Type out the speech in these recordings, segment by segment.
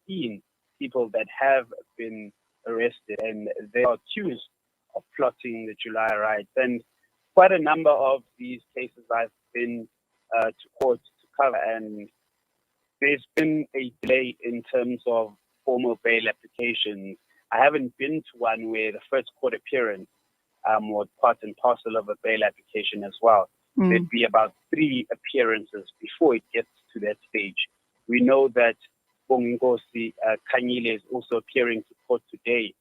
16 people that have been arrested, and they are accused of plotting the July riots. And quite a number of these cases I've been to court to cover, and there's been a delay in terms of formal bail applications. I haven't been to one where the first court appearance was part and parcel of a bail application as well. There'd be about 3 appearances before it gets to that stage. We know that Bonginkosi Khanyile is also appearing to court today.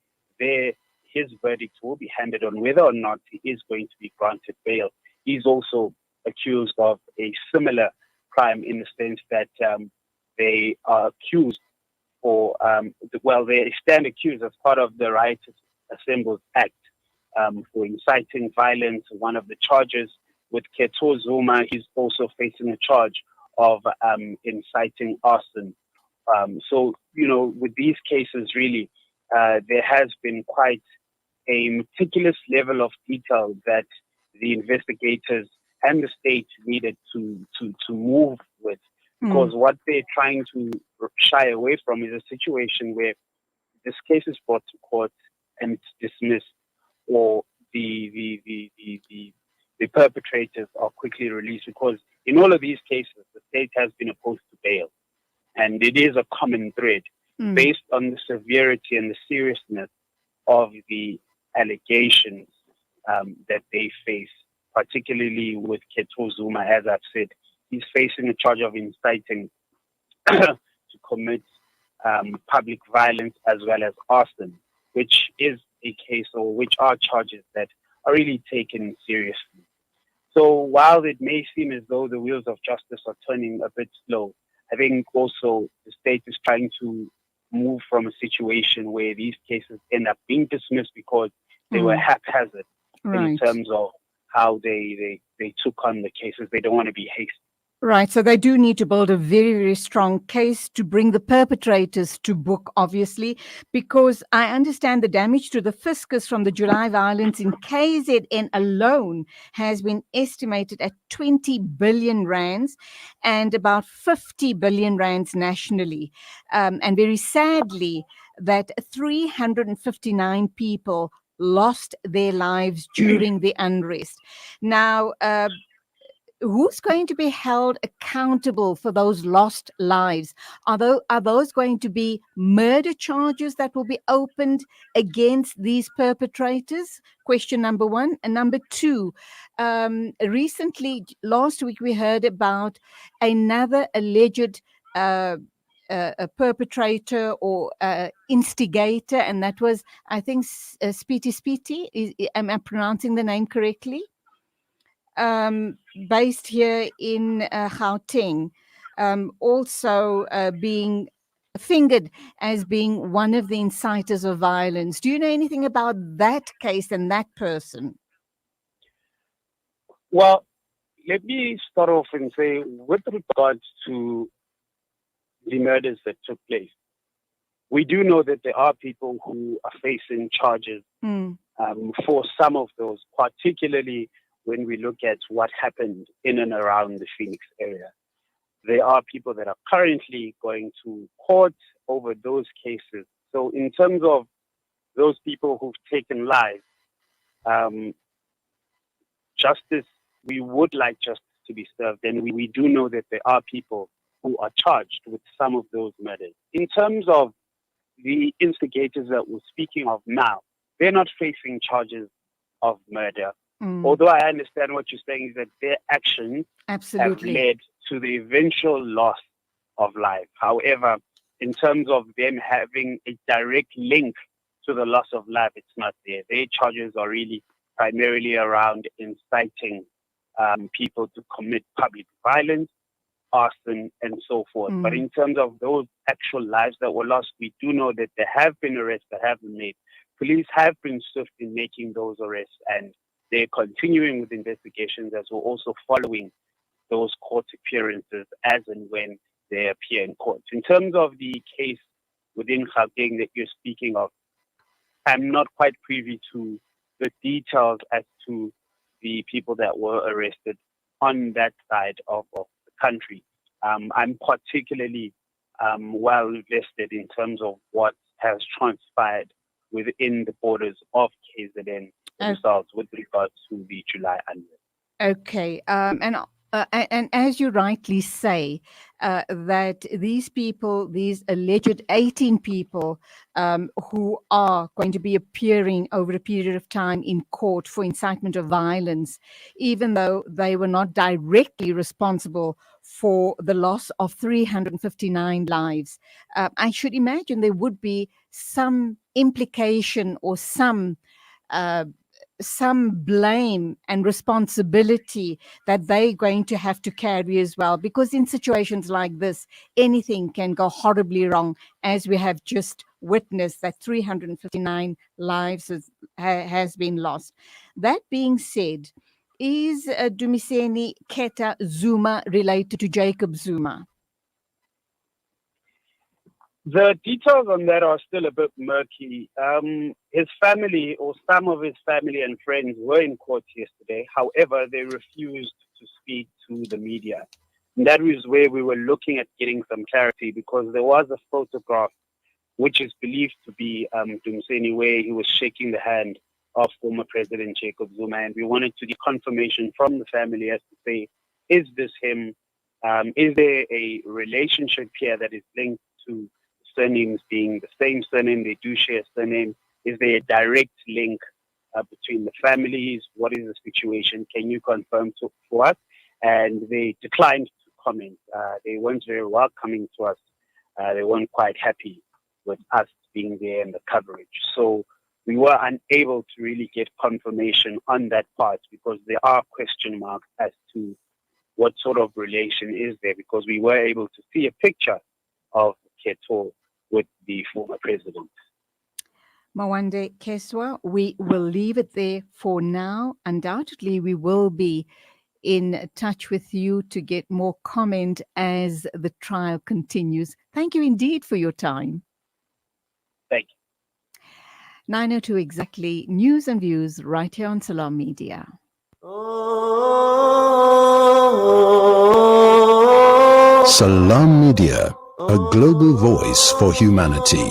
His verdict will be handed on whether or not he is going to be granted bail. He's also accused of a similar crime in the sense that they are accused they stand accused as part of the Rioters Assembled Act for inciting violence. One of the charges with Khetha Zuma, he's also facing a charge of inciting arson. So, with these cases, really, there has been quite a meticulous level of detail that the investigators and the state needed to move with, because what they're trying to shy away from is a situation where this case is brought to court and it's dismissed, or the perpetrators are quickly released, because in all of these cases, the state has been opposed to bail. And it is a common thread based on the severity and the seriousness of the allegations that they face, particularly with Khetha Zuma. As I've said, he's facing a charge of inciting to commit public violence as well as arson, which is a case, or which are charges that are really taken seriously. So while it may seem as though the wheels of justice are turning a bit slow, I think also the state is trying to move from a situation where these cases end up being dismissed because they were haphazard in terms of how they took on the cases. They don't want to be hasty. Right. So they do need to build a very, very strong case to bring the perpetrators to book, obviously, because I understand the damage to the fiscus from the July violence in KZN alone has been estimated at 20 billion rands and about 50 billion rands nationally. And very sadly, that 359 people lost their lives during the unrest. Now, who's going to be held accountable for those lost lives? Are those going to be murder charges that will be opened against these perpetrators? Question number 1. And number 2, recently, last week, we heard about another alleged a perpetrator or instigator, and that was, I think, Spiti. Am I pronouncing the name correctly? Based here in Gauteng, also being fingered as being one of the inciters of violence. Do you know anything about that case and that person? Well, let me start off and say, with regards to the murders that took place, we do know that there are people who are facing charges for some of those, particularly when we look at what happened in and around the Phoenix area. There are people that are currently going to court over those cases. So in terms of those people who've taken lives, we would like justice to be served. And we do know that there are people who are charged with some of those murders. In terms of the instigators that we're speaking of now, they're not facing charges of murder. Although I understand what you're saying is that their actions have led to the eventual loss of life. However, in terms of them having a direct link to the loss of life, it's not there. Their charges are really primarily around inciting people to commit public violence, arson, and so forth. But in terms of those actual lives that were lost, we do know that there have been arrests that have been made. Police have been swift in making those arrests, and they're continuing with investigations as we're also following those court appearances as and when they appear in court. In terms of the case within Gauteng that you're speaking of, I'm not quite privy to the details as to the people that were arrested on that side of the country. I'm particularly well vested in terms of what has transpired within the borders of KZN themselves with regards to the July unrest. Okay, and as you rightly say, that these people, these alleged 18 people who are going to be appearing over a period of time in court for incitement of violence, even though they were not directly responsible for the loss of 359 lives, I should imagine there would be some implication or some blame and responsibility that they're going to have to carry as well, because in situations like this, anything can go horribly wrong, as we have just witnessed that 359 lives has been lost. That being said, is Mdumiseni Khetha Zuma related to Jacob Zuma? The details on that are still a bit murky. His family, or some of his family and friends, were in court yesterday. However, they refused to speak to the media. And that was where we were looking at getting some clarity, because there was a photograph which is believed to be Mdumiseni, where he was shaking the hand of former President Jacob Zuma. And we wanted to get confirmation from the family as to say, is this him? Is there a relationship here that is linked to surnames being the same surname? They do share a surname. Is there a direct link between the families? What is the situation? Can you confirm for us? And they declined to comment. They weren't very welcoming to us. They weren't quite happy with us being there in the coverage. So we were unable to really get confirmation on that part, because there are question marks as to what sort of relation is there, because we were able to see a picture of Khetha with the former president. Mwande Keswa, we will leave it there for now. Undoubtedly, we will be in touch with you to get more comment as the trial continues. Thank you indeed for your time. Thank you. 9:02 exactly. News and views right here on Salam Media. Salam Media, a global voice for humanity.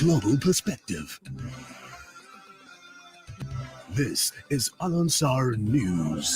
Global perspective. This is Al Ansar News.